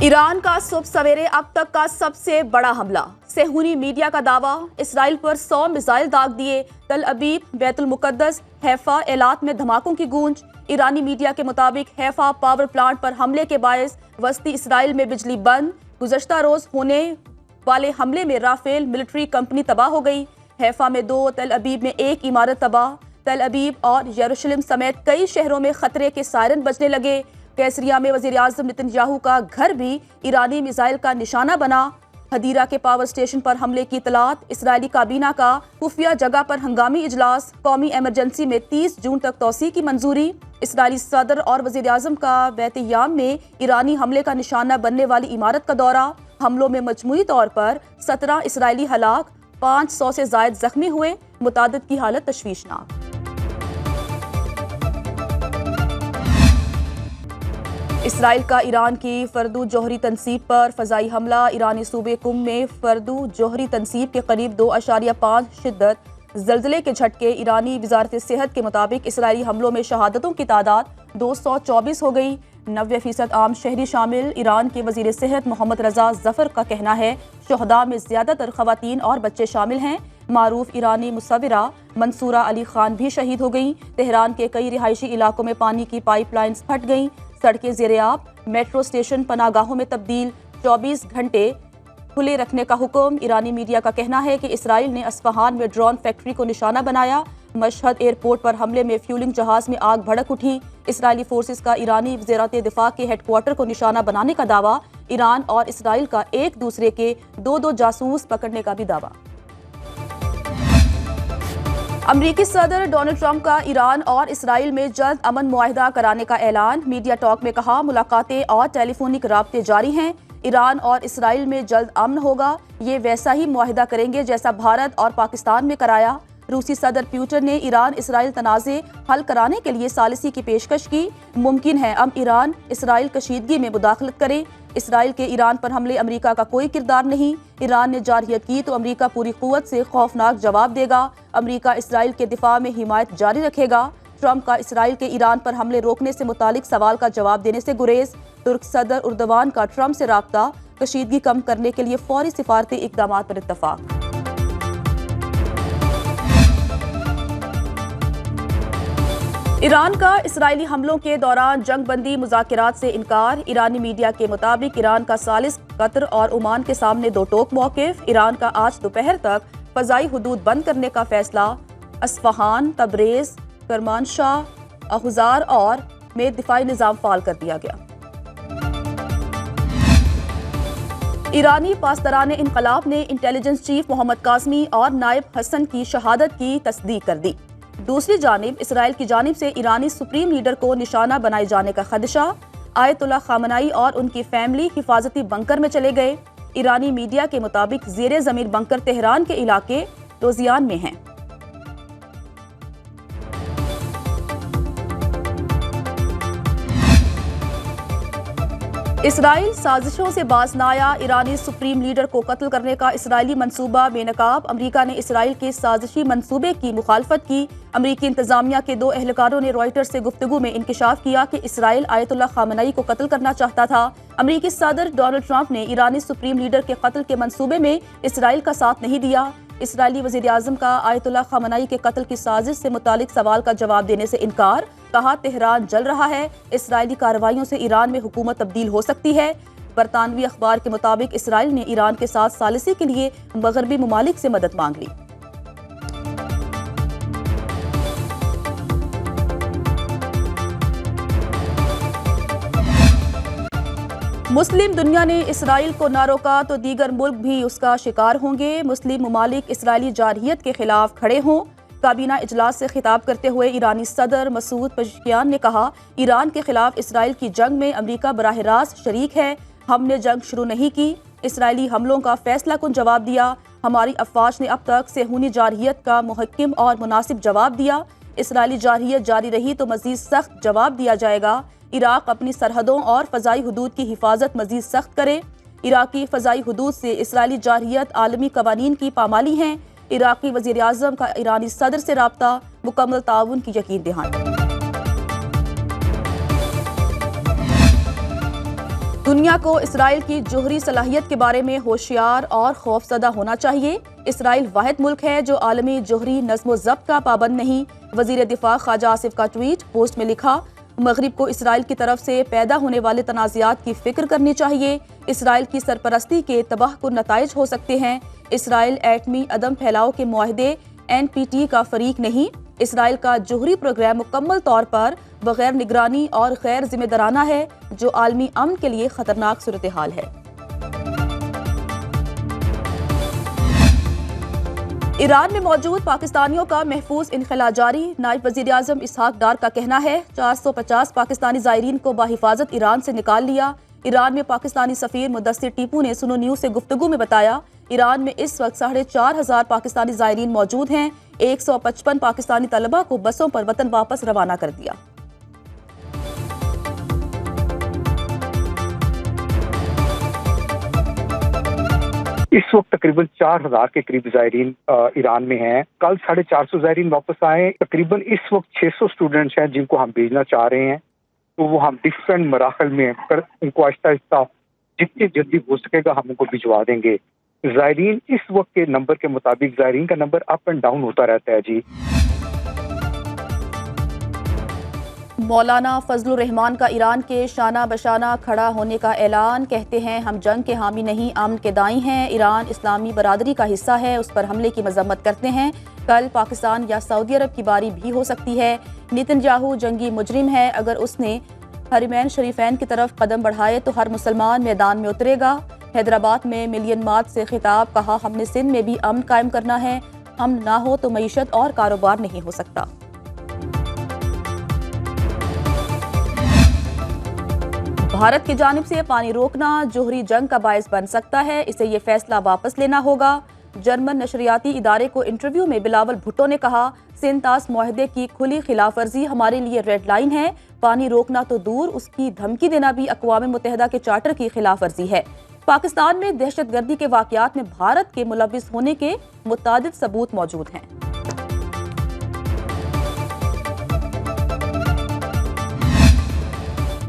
Iran का सुबह सवेरे अब तक का सबसे बड़ा हमला। सेहूनी मीडिया का दावा, इसराइल पर 100 मिसाइल दाग दिए। तल अबीब, बैतुल मुकद्दस, हैफा, एलात में धमाकों की गूंज। ईरानी मीडिया के मुताबिक हैफा पावर प्लांट पर हमले के बायस वस्ती इसराइल में बिजली बंद। गुज़श्ता रोज होने वाले हमले में राफेल मिलिट्री कंपनी तबाह हो गई। हैफा में 2, तल अबीब में 1 इमारत तबाह। तल अबीब और यरूशलेम समेत कई शहरों में खतरे के सायरन बजने लगे। कैसरिया में वज़ीर आज़म नेतन्याहू का घर भी ईरानी मिसाइल का निशाना बना। हदीरा के पावर स्टेशन पर हमले की इतलात। इसराइली काबीना का खुफिया जगह पर हंगामी इजलास। कौमी एमरजेंसी में 30 जून तक तौसी की मंजूरी। इसराइली सदर और वज़ीर आज़म का बैत-ए-याम में ईरानी हमले का निशाना बनने वाली इमारत का दौरा। हमलों में मजमूई तौर पर 17 इसराइली हलाक, 500 से ज़ायद जख्मी हुए। मुतादिद की हालत तशवीशनाक। इसराइल का ईरान की फर्दू जौहरी तनसीब पर फ़ज़ाई हमला। ईरानी सूबे कुम में फर्दू जौहरी तनसीब के करीब 2.5 शिद्दत ज़लज़ले के झटके। ईरानी वज़ारत सेहत के मुताबिक इसराइली हमलों में शहादतों की तादाद 224 हो गई। 90% आम शहरी शामिल। ईरान के वज़ीर सेहत मोहम्मद रज़ा ज़फ़र का कहना है शुहदा में ज़्यादातर ख़वातीन और बच्चे शामिल हैं। मारूफ ईरानी मुसव्विरा मंसूरा अली खान भी शहीद हो गई। तेहरान के कई रिहायशी इलाकों में पानी की पाइपलाइन्स फट गईं। सड़कें ज़ेर-ए-आब। मेट्रो स्टेशन पनागाहों में तब्दील। 24 घंटे खुले रखने का हुक्म। ईरानी मीडिया का कहना है कि इसराइल ने अस्फ़हान में ड्रोन फैक्ट्री को निशाना बनाया। मशहद एयरपोर्ट पर हमले में फ्यूलिंग जहाज में आग भड़क उठी। इसराइली फोर्सेस का ईरानी वज़ारत दिफा के हेडक्वार्टर को निशाना बनाने का दावा। ईरान और इसराइल का एक दूसरे के 2 जासूस पकड़ने का भी दावा। अमरीकी सदर डोनाल्ड ट्रंप का ईरान और इसराइल में जल्द अमन मुआहिदा कराने का ऐलान। मीडिया टॉक में कहा मुलाकातें और टेलीफोनिक राब्ते जारी हैं। ईरान और इसराइल में जल्द अमन होगा। ये वैसा ही मुआहिदा करेंगे जैसा भारत और पाकिस्तान में कराया। रूसी सदर पुतिन ने ईरान इसराइल तनाज़े हल कराने के लिए सालिसी की पेशकश की। मुमकिन है अब ईरान इसराइल कशीदगी में मुदाखलत करे। इसराइल के ईरान पर हमले अमेरिका का कोई किरदार नहीं। ईरान ने जारहियत की तो अमेरिका पूरी कुव्वत से खौफनाक जवाब देगा। अमेरिका इसराइल के दिफा में हिमायत जारी रखेगा। ट्रंप का इसराइल के ईरान पर हमले रोकने से मुतालिक सवाल का जवाब देने से गुरेज। तुर्क सदर उर्दवान का ट्रंप से राब्ता। कशीदगी कम करने के लिए फौरी सिफारती इक़दामात पर इत्तफाक। ईरान का इसराइली हमलों के दौरान जंग बंदी मुज़ाकरात से इनकार। ईरानी मीडिया के मुताबिक ईरान का सालिस कतर और ओमान के सामने 2 टोक मौक़िफ़। ईरान का आज दोपहर तक फ़ज़ाई हुदूद बंद करने का फैसला। अस्फ़हान, तबरेज़, करमानशाह, अहुज़ार और में दिफाई निज़ाम फ़ाल कर दिया गया। ईरानी पासदारान इनक़लाब ने इंटेलिजेंस चीफ मोहम्मद काज़मी और नायब हसन की शहादत की तस्दीक कर दी। दूसरी जानिब इसराइल की जानिब से ईरानी सुप्रीम लीडर को निशाना बनाए जाने का खदशा। आयतुल्ला खामनाई और उनकी फैमिली हिफाजती बंकर में चले गए। ईरानी मीडिया के मुताबिक ज़ेरे ज़मीन बंकर तेहरान के इलाके रोज़ियान में हैं। इसराइल साजिशों से बाज न आया। ईरानी सुप्रीम लीडर को कत्ल करने का इसराइली मंसूबा बेनकाब। अमेरिका ने इसराइल के साजिशी मंसूबे की मुखालफत की। अमेरिकी इंतजामिया के 2 एहलकारों ने रॉयटर्स से गुफ्तगू में इंकशाफ किया कि इसराइल आयतुल्ला खामनाई को कत्ल करना चाहता था। अमेरिकी सदर डोनाल्ड ट्रंप ने ईरानी सुप्रीम लीडर के कत्ल के मंसूबे में इसराइल का साथ नहीं दिया। इसराइली वज़ीर आज़म का आयतुल्ला खामनाई के कत्ल की साजिश से मुतालिक सवाल का जवाब देने से इनकार। कहा तेहरान जल रहा है। इसराइली कार्रवाइयों से ईरान में हुकूमत तब्दील हो सकती है। बरतानवी अखबार के मुताबिक इसराइल ने ईरान के साथ सालिसी के लिए मगरबी ममालिक से मदद मांग ली। मुस्लिम दुनिया ने इसराइल को ना रोका तो दीगर मुल्क भी उसका शिकार होंगे। मुस्लिम ममालिक इसराइली जारहियत के खिलाफ खड़े हों। काबीना इजलास से खिताब करते हुए ईरानी सदर मसूद पज़ेश्कियान ने कहा ईरान के खिलाफ इसराइल की जंग में अमेरिका बराह रास्त शरीक है। हमने जंग शुरू नहीं की। इसराइली हमलों का फैसला कुन जवाब दिया। हमारी अफवाज ने अब तक सेहूनी जारहियत का मुहक्किम और मुनासिब जवाब दिया। इसराइली जारहियत जारी रही तो मजीद सख्त जवाब दिया जाएगा। इराक अपनी सरहदों और फ़ज़ाई हुदूद की हिफाजत मजीद सख्त करे। इराकी फ़ज़ाई हुदूद से इसराइली जारहियत आलमी कवानीन की पामाली हैं। इराकी वज़ीर आज़म का ईरानी सदर से राब्ता। मुकम्मल ताउन की यकीन दहानी। دنیا کو اسرائیل کی جوہری صلاحیت کے بارے میں ہوشیار اور خوفزدہ ہونا چاہیے۔ اسرائیل واحد ملک ہے جو عالمی جوہری نظم و ضبط کا پابند نہیں۔ وزیر دفاع خواجہ آصف کا ٹویٹ، پوسٹ میں لکھا، مغرب کو اسرائیل کی طرف سے پیدا ہونے والے تنازعات کی فکر کرنی چاہیے۔ اسرائیل کی سرپرستی کے تباہ کن نتائج ہو سکتے ہیں۔ اسرائیل ایٹمی عدم پھیلاؤ کے معاہدے NPT کا فریق نہیں۔ اسرائیل کا جوہری پروگرام مکمل طور پر بغیر نگرانی اور غیر ذمہ دارانہ ہے، جو عالمی امن کے لیے خطرناک صورتحال ہے۔ ایران میں موجود پاکستانیوں کا محفوظ انخلاء جاری۔ نائب وزیر اعظم اسحاق ڈار کا کہنا ہے 450 پاکستانی زائرین کو بحفاظت ایران سے نکال لیا۔ ایران میں پاکستانی سفیر مدثر ٹیپو نے سنو نیوز سے گفتگو میں بتایا، ایران میں اس وقت 4,500 پاکستانی زائرین موجود ہیں۔ 155 پاکستانی طلبہ کو بسوں پر وطن واپس روانہ کر دیا۔ اس وقت تقریباً 4,000 کے قریب زائرین ایران میں ہیں۔ کل 450 زائرین واپس آئے۔ تقریباً اس وقت 600 اسٹوڈنٹس ہیں جن کو ہم بھیجنا چاہ رہے ہیں، تو وہ ہم ڈفرینٹ مراحل میں ان کو آہستہ آہستہ جتنی جلدی ہو سکے گا ہم ان کو بھجوا دیں گے۔ زائرین اس وقت کے نمبر کے مطابق زائرین کا نمبر اپ اینڈ ڈاؤن ہوتا رہتا ہے۔ جی مولانا فضل الرحمان کا ایران کے شانہ بشانہ کھڑا ہونے کا اعلان، کہتے ہیں ہم جنگ کے حامی نہیں، امن کے دائیں ہیں۔ ایران اسلامی برادری کا حصہ ہے، اس پر حملے کی مذمت کرتے ہیں۔ کل پاکستان یا سعودی عرب کی باری بھی ہو سکتی ہے۔ نیتن یاہو جنگی مجرم ہے، اگر اس نے حرمین شریفین کی طرف قدم بڑھائے تو ہر مسلمان میدان میں اترے گا۔ حیدرآباد میں ملین مارچ سے خطاب، کہا ہم نے سندھ میں بھی امن قائم کرنا ہے، ہم نہ ہو تو معیشت اور کاروبار نہیں ہو سکتا۔ بھارت کی جانب سے پانی روکنا جوہری جنگ کا باعث بن سکتا ہے، اسے یہ فیصلہ واپس لینا ہوگا۔ جرمن نشریاتی ادارے کو انٹرویو میں بلاول بھٹو نے کہا، سندھ طاس معاہدے کی کھلی خلاف ورزی ہمارے لیے ریڈ لائن ہے، پانی روکنا تو دور، اس کی دھمکی دینا بھی اقوام متحدہ کے چارٹر کی خلاف ورزی ہے۔ پاکستان میں دہشت گردی کے واقعات میں بھارت کے ملوث ہونے کے متعدد ثبوت موجود ہیں۔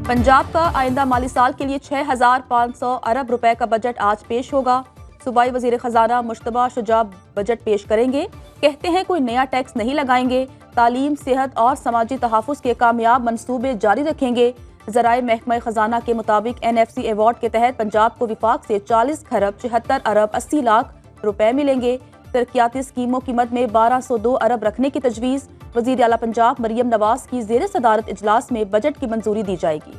پنجاب کا آئندہ مالی سال کے لیے 6,500 ارب روپے کا بجٹ آج پیش ہوگا۔ صوبائی وزیر خزانہ مشتبہ شجاع بجٹ پیش کریں گے، کہتے ہیں کوئی نیا ٹیکس نہیں لگائیں گے، تعلیم، صحت اور سماجی تحفظ کے کامیاب منصوبے جاری رکھیں گے۔ ذرائع محکمہ خزانہ کے مطابق NFC ایوارڈ کے تحت پنجاب کو وفاق سے 40 خرب 74 ارب 80 لاکھ روپے ملیں گے۔ ترقیاتی اسکیموں کی مد میں 1,202 ارب رکھنے کی تجویز۔ وزیر اعلیٰ پنجاب مریم نواز کی زیر صدارت اجلاس میں بجٹ کی منظوری دی جائے گی۔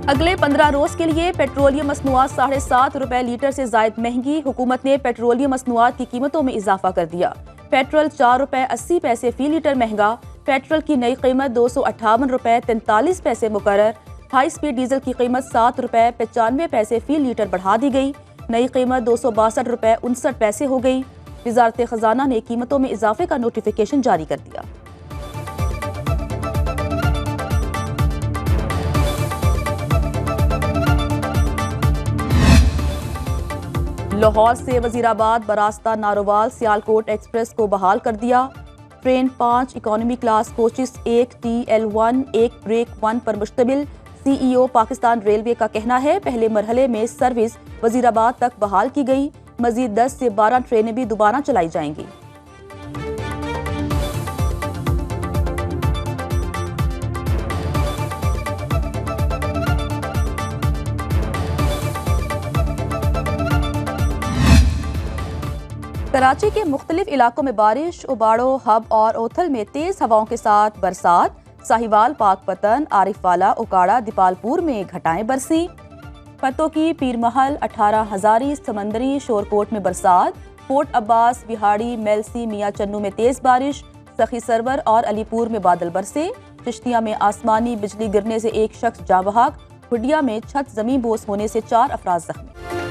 اگلے 15 روز کے لیے پیٹرولیم مصنوعات 7.5 روپے لیٹر سے زائد مہنگی، حکومت نے پیٹرولیم مصنوعات کی قیمتوں میں اضافہ کر دیا۔ پیٹرول 4 روپے 80 پیسے فی لیٹر مہنگا، پیٹرول کی نئی قیمت 258 روپے 43 پیسے مقرر۔ ہائی سپیڈ ڈیزل کی قیمت 7 روپے 95 پیسے فی لیٹر بڑھا دی گئی، نئی قیمت 262 روپے 59 پیسے ہو گئی۔ وزارت خزانہ نے قیمتوں میں اضافے کا نوٹیفیکیشن جاری کر دیا۔ لاہور سے وزیر آباد براستہ نارووال سیالکوٹ ایکسپریس کو بحال کر دیا۔ Train 5 economy class coaches 1 TL1 1 break 1 پر مشتمل۔ CEO پاکستان ریلوے کا کہنا ہے پہلے مرحلے میں سروس وزیر آباد تک بحال کی گئی، مزید 10 سے 12 ٹرینیں بھی دوبارہ چلائی جائیں گی۔ کراچی کے مختلف علاقوں میں بارش، اوباڑو، ہب اور اوتھل میں تیز ہواؤں کے ساتھ برسات، ساہیوال، پاک پتن، عارف والا، اوکاڑا، دیپال پور میں گھٹائیں برسیں۔ پتوں کی پیر محل، 18 ہزاری، سمندری، شورکوٹ میں برسات، فورٹ عباس، بہاڑی، میلسی، میاں چنو میں تیز بارش، سخی سرور اور علی پور میں بادل برسے۔ چشتیہ میں آسمانی بجلی گرنے سے ایک شخص جاں بحق، کھڈیا میں چھت زمین بوس ہونے سے 4 افراد زخمی۔